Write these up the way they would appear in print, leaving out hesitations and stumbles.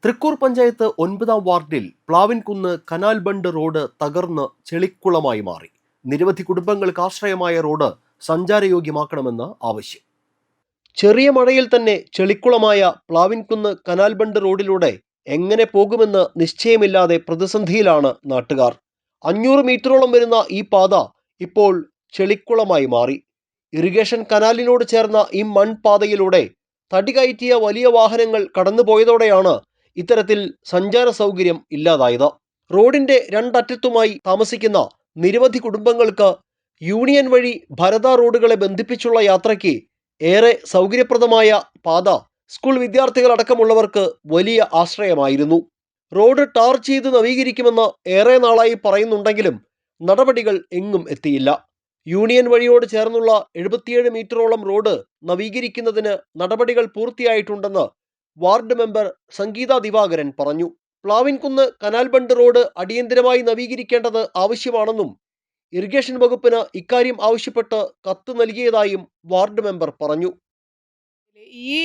തൃക്കൂർ പഞ്ചായത്ത് 9-ാം വാർഡിൽ പ്ലാവിൻകുന്ന് canal bund road തകർന്ന് ചെളിക്കുളമായി മാറി. നിരവധി കുടുംബങ്ങൾക്ക് ആശ്രയമായ റോഡ് സഞ്ചാരയോഗ്യമാക്കണമെന്ന് ആവശ്യം. ചെറിയ മഴയിൽ തന്നെ ചെളിക്കുളമായ പ്ലാവിൻകുന്ന് കനാൽ ബണ്ട് റോഡിലൂടെ എങ്ങനെ പോകുമെന്ന് നിശ്ചയമില്ലാതെ പ്രതിസന്ധിയിലാണ് നാട്ടുകാർ. 500 മീറ്ററോളം വരുന്ന ഈ പാത ഇപ്പോൾ ചെളിക്കുളമായി മാറി. ഇറിഗേഷൻ കനാലിനോട് ചേർന്ന ഈ മൺപാതയിലൂടെ തടി കയറ്റിയ വലിയ വാഹനങ്ങൾ കടന്നുപോയതോടെയാണ് ഇത്തരത്തിൽ സഞ്ചാര സൗകര്യം ഇല്ലാതായത്. റോഡിന്റെ രണ്ടറ്റത്തുമായി താമസിക്കുന്ന നിരവധി കുടുംബങ്ങൾക്ക് യൂണിയൻ വഴി ഭരത റോഡുകളെ ബന്ധിപ്പിച്ചുള്ള യാത്രയ്ക്ക് ഏറെ സൗകര്യപ്രദമായ പാത സ്കൂൾ വിദ്യാർത്ഥികളടക്കമുള്ളവർക്ക് വലിയ ആശ്രയമായിരുന്നു. റോഡ് ടാർ ചെയ്ത് നവീകരിക്കുമെന്ന് ഏറെ നാളായി പറയുന്നുണ്ടെങ്കിലും നടപടികൾ എങ്ങും എത്തിയില്ല. യൂണിയൻ വഴിയോട് ചേർന്നുള്ള 77 മീറ്ററോളം റോഡ് നവീകരിക്കുന്നതിന് നടപടികൾ പൂർത്തിയായിട്ടുണ്ടെന്ന് വാർഡ് മെമ്പർ സംഗീത ദിവാകരൻ പറഞ്ഞു. പ്ലാവിൻകുന്ന് കനാൽ ബണ്ട് റോഡ് അടിയന്തരമായി നവീകരിക്കേണ്ടത് ആവശ്യമാണെന്നും ഇറിഗേഷൻ വകുപ്പിന് ഇക്കാര്യം ആവശ്യപ്പെട്ട് കത്ത് നൽകിയതായും വാർഡ് മെമ്പർ പറഞ്ഞു. ഈ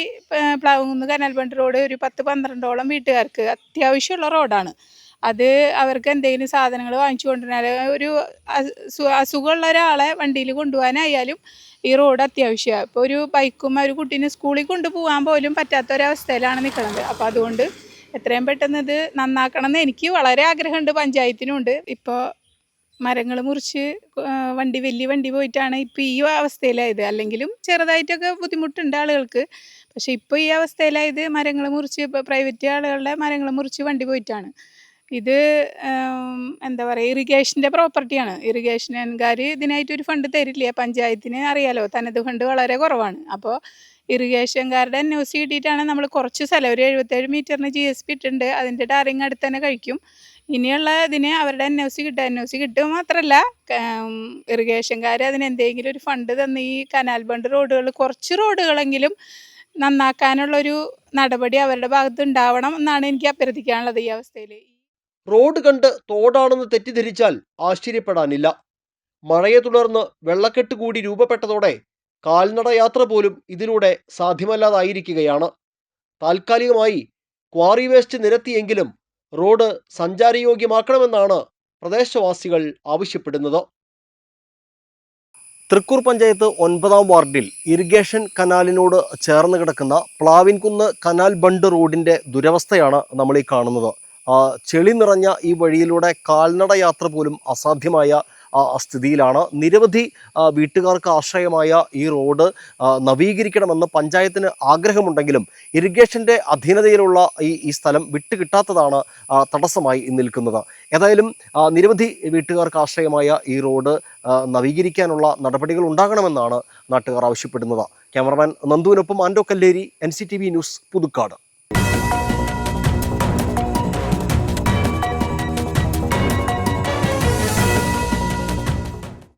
പ്ലാവിൻകുന്ന് കനാൽ ബണ്ട് റോഡ് ഒരു 10-12ഓളം വീട്ടുകാർക്ക് അത്യാവശ്യമുള്ള റോഡാണ്. അത് അവർക്ക് എന്തെങ്കിലും സാധനങ്ങൾ വാങ്ങിച്ചു കൊണ്ടുവരാൻ, ഒരു അസുഖമുള്ള ഒരാളെ വണ്ടിയിൽ കൊണ്ടുപോകാനായാലും ഈ റോഡ് അത്യാവശ്യമാണ്. ഇപ്പോൾ ഒരു ബൈക്കും ഒരു കുട്ടീനെ സ്കൂളിൽ കൊണ്ടുപോകാൻ പോലും പറ്റാത്തൊരവസ്ഥയിലാണ് നിൽക്കുന്നത്. അപ്പോൾ അതുകൊണ്ട് എത്രയും പെട്ടെന്ന് ഇത് നന്നാക്കണമെന്ന് എനിക്ക് വളരെ ആഗ്രഹമുണ്ട്, പഞ്ചായത്തിനുണ്ട്. ഇപ്പോൾ മരങ്ങൾ മുറിച്ച് വലിയ വണ്ടി പോയിട്ടാണ് ഇപ്പോൾ ഈ അവസ്ഥയിലായത്. അല്ലെങ്കിലും ചെറുതായിട്ടൊക്കെ ബുദ്ധിമുട്ടുണ്ട് ആളുകൾക്ക്. പക്ഷേ ഇപ്പോൾ ഈ അവസ്ഥയിലായത് മരങ്ങൾ മുറിച്ച്, ഇപ്പോൾ പ്രൈവറ്റ് ആളുകളുടെ മരങ്ങൾ മുറിച്ച് വണ്ടി പോയിട്ടാണ്. ഇത് എന്താ പറയുക, ഇറിഗേഷൻ്റെ പ്രോപ്പർട്ടിയാണ്. ഇറിഗേഷൻകാർ ഇതിനായിട്ടൊരു ഫണ്ട് തരില്ല. പഞ്ചായത്തിന് അറിയാലോ, തനത് ഫണ്ട് വളരെ കുറവാണ്. അപ്പോൾ ഇറിഗേഷൻകാരുടെ NOC കിട്ടിയിട്ടാണ് നമ്മൾ കുറച്ച് സ്ഥലം, ഒരു 77 മീറ്ററിന് GSP ഇട്ടുണ്ട്. അതിൻ്റെ ടാറിങ് അടുത്ത് തന്നെ കഴിക്കും. ഇനിയുള്ള ഇതിന് അവരുടെ NOC കിട്ടുക മാത്രമല്ല, ഇറിഗേഷൻകാർ അതിന് എന്തെങ്കിലും ഒരു ഫണ്ട് തന്ന് ഈ കനാൽ ബണ്ട് റോഡുകൾ, കുറച്ച് റോഡുകളെങ്കിലും നന്നാക്കാനുള്ളൊരു നടപടി അവരുടെ ഭാഗത്ത് ഉണ്ടാവണം എന്നാണ് എനിക്ക് അഭ്യർത്ഥിക്കാനുള്ളത്. ഈ അവസ്ഥയിൽ റോഡ് കണ്ട് തോടാണെന്ന് തെറ്റിദ്ധരിച്ചാൽ ആശ്ചര്യപ്പെടാനില്ല. മഴയെ തുടർന്ന് വെള്ളക്കെട്ട് കൂടി രൂപപ്പെട്ടതോടെ കാൽനട യാത്ര പോലും ഇതിലൂടെ സാധ്യമല്ലാതായിരിക്കുകയാണ്. താൽക്കാലികമായി ക്വാറി വേസ്റ്റ് നിരത്തിയെങ്കിലും റോഡ് സഞ്ചാരയോഗ്യമാക്കണമെന്നാണ് പ്രദേശവാസികൾ ആവശ്യപ്പെടുന്നത്. തൃക്കൂർ പഞ്ചായത്ത് 9-ാം വാർഡിൽ ഇറിഗേഷൻ കനാലിനോട് ചേർന്ന് കിടക്കുന്ന പ്ലാവിൻകുന്ന് കനാൽ ബണ്ട് റോഡിൻ്റെ ദുരവസ്ഥയാണ് നമ്മൾ ഈ കാണുന്നത്. ചെളി നിറഞ്ഞ ഈ വഴിയിലൂടെ കാൽനട യാത്ര പോലും അസാധ്യമായ സ്ഥിതിയിലാണ്. നിരവധി വീട്ടുകാർക്ക് ആശ്രയമായ ഈ റോഡ് നവീകരിക്കണമെന്ന് പഞ്ചായത്തിന് ആഗ്രഹമുണ്ടെങ്കിലും ഇറിഗേഷൻ്റെ അധീനതയിലുള്ള ഈ സ്ഥലം വിട്ടുകിട്ടാത്തതാണ് തടസ്സമായി നിൽക്കുന്നത്. ഏതായാലും നിരവധി വീട്ടുകാർക്ക് ആശ്രയമായ ഈ റോഡ് നവീകരിക്കാനുള്ള നടപടികൾ ഉണ്ടാകണമെന്നാണ് നാട്ടുകാർ ആവശ്യപ്പെടുന്നത്. ക്യാമറമാൻ നന്ദുവിനൊപ്പം ആൻഡോ കല്ലേരി, NCTV ന്യൂസ്, പുതുക്കാട്.